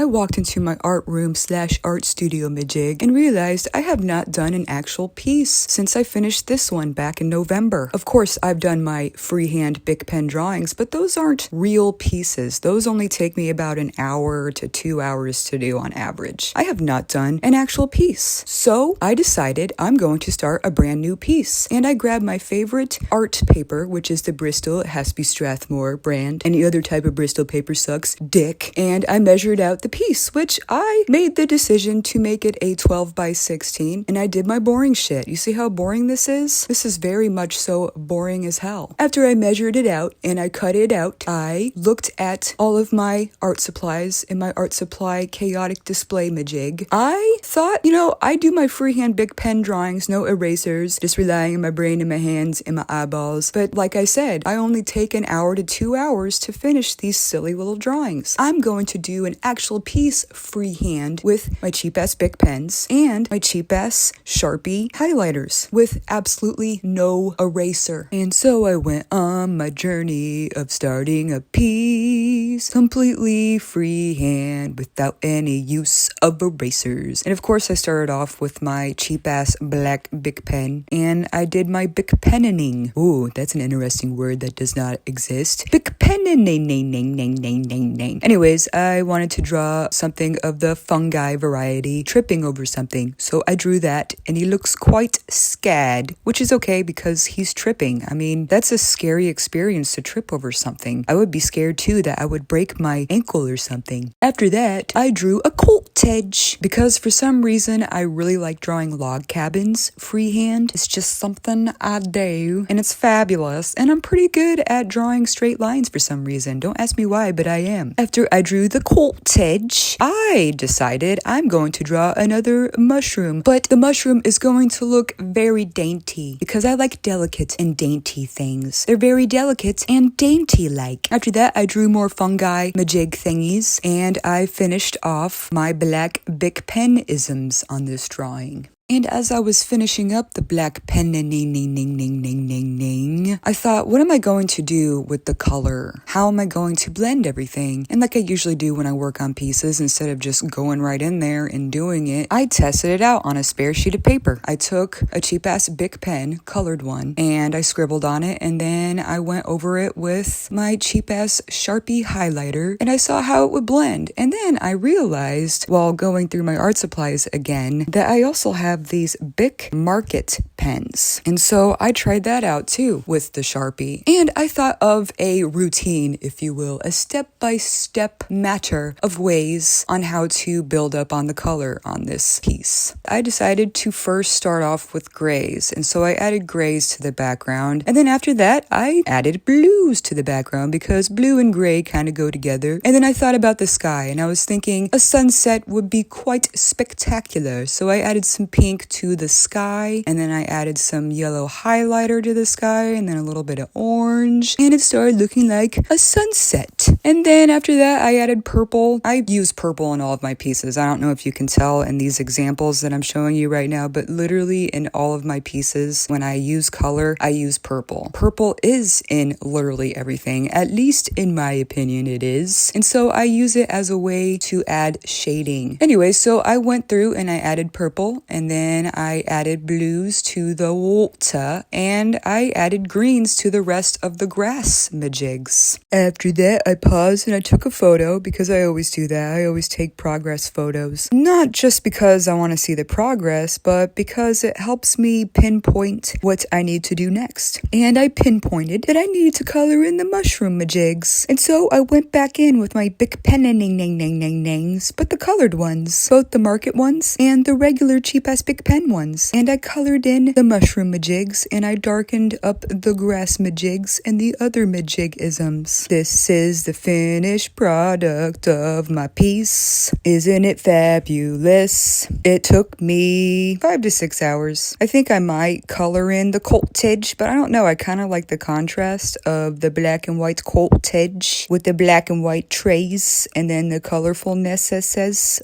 I walked into my art room / art studio majig and realized I have not done an actual piece since I finished this one back in November. Of course, I've done my freehand Bic pen drawings, but those aren't real pieces. Those only take me about an hour to 2 hours to do on average. I have not done an actual piece. So I decided I'm going to start a brand new piece. And I grabbed my favorite art paper, which is the Bristol. It has to be Strathmore brand. Any other type of Bristol paper sucks dick. And I measured out the piece, which I made the decision to make it a 12 by 16. And I did my boring shit. You see how boring this is? This is very much so boring as hell. After I measured it out and I cut it out, I looked at all of my art supplies in my art supply chaotic display majig. I thought, I do my freehand Bic pen drawings, no erasers, just relying on my brain and my hands and my eyeballs. But like I said, I only take an hour to 2 hours to finish these silly little drawings. I'm going to do an actual piece freehand with my cheap ass Bic pens and my cheap ass Sharpie highlighters with absolutely no eraser. And so I went on my journey of starting a piece completely freehand without any use of erasers. And of course I started off with my cheap ass black Bic pen and I did my Bic penening. Ooh, that's an interesting word that does not exist. Bic penenenening-ning-ning-ning-ning. Anyways, I wanted to draw something of the fungi variety, tripping over something. So I drew that and he looks quite scad, which is okay because he's tripping. I mean, that's a scary experience to trip over something. I would be scared too that I would break my ankle or something. After that, I drew a cottage because for some reason I really like drawing log cabins freehand. It's just something I do and it's fabulous and I'm pretty good at drawing straight lines for some reason. Don't ask me why, but I am. After I drew the cottage, I decided I'm going to draw another mushroom, but the mushroom is going to look very dainty because I like delicate and dainty things. They're very delicate and dainty-like. After that, I drew more fungi majig thingies and I finished off my black Bic pen isms on this drawing. And as I was finishing up the black penenenening-ning-ning-ning-ning, I thought, what am I going to do with the color? How am I going to blend everything? And like I usually do when I work on pieces, instead of just going right in there and doing it, I tested it out on a spare sheet of paper. I took a cheap-ass Bic pen, colored one, and I scribbled on it, and then I went over it with my cheap-ass Sharpie highlighter, and I saw how it would blend. And then I realized, while going through my art supplies again, that I also have these Bic Market pens. And so I tried that out too with the Sharpie. And I thought of a routine, if you will, a step-by-step matter of ways on how to build up on the color on this piece. I decided to first start off with grays. And so I added grays to the background. And then after that, I added blues to the background because blue and gray kind of go together. And then I thought about the sky and I was thinking a sunset would be quite spectacular. So I added some pink to the sky, and then I added some yellow highlighter to the sky, and then a little bit of orange, and it started looking like a sunset. And then after that, I added purple. I use purple in all of my pieces. I don't know if you can tell in these examples that I'm showing you right now, but literally in all of my pieces, when I use color, I use purple. Purple is in literally everything, at least in my opinion it is. And so I use it as a way to add shading. Anyway, so I went through and I added purple, and then I added blues to the water, and I added greens to the rest of the grass majigs. After that, I paused and I took a photo because I always do that. I always take progress photos. Not just because I want to see the progress, but because it helps me pinpoint what I need to do next. And I pinpointed that I needed to color in the mushroom majigs. And so I went back in with my Bic penenenening-ning-ning-nings, but the colored ones, both the market ones and the regular cheap-ass Bic pen ones. And I colored in the mushroom majigs and I darkened up the grass majigs and the other majig-isms. This is the finished product of my piece. Isn't it fabulous? It took me 5 to 6 hours. I think I might color in the cottage, but I don't know. I kind of like the contrast of the black and white cottage with the black and white trays and then the colorfulness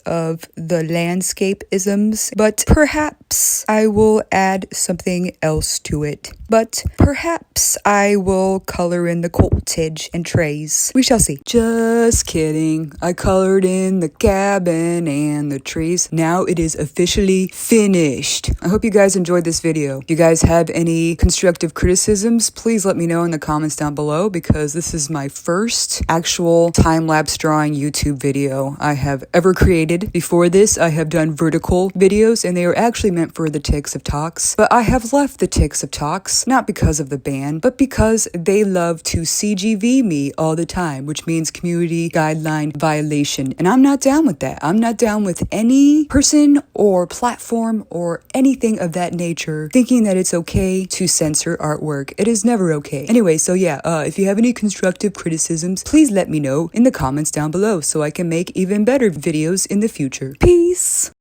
of the landscape-isms. But perhaps perhaps I will add something else to it. But perhaps I will color in the cottage and trays. We shall see. Just kidding. I colored in the cabin and the trees. Now it is officially finished. I hope you guys enjoyed this video. If you guys have any constructive criticisms, please let me know in the comments down below, because this is my first actual time-lapse drawing YouTube video I have ever created. Before this, I have done vertical videos, and they are actually meant for the Ticks of Talks. But I have left the Ticks of Talks, not because of the band, but because they love to CGV me all the time, which means community guideline violation. And I'm not down with that. I'm not down with any person or platform or anything of that nature thinking that it's okay to censor artwork. It is never okay. Anyway, so yeah, if you have any constructive criticisms, please let me know in the comments down below so I can make even better videos in the future. Peace!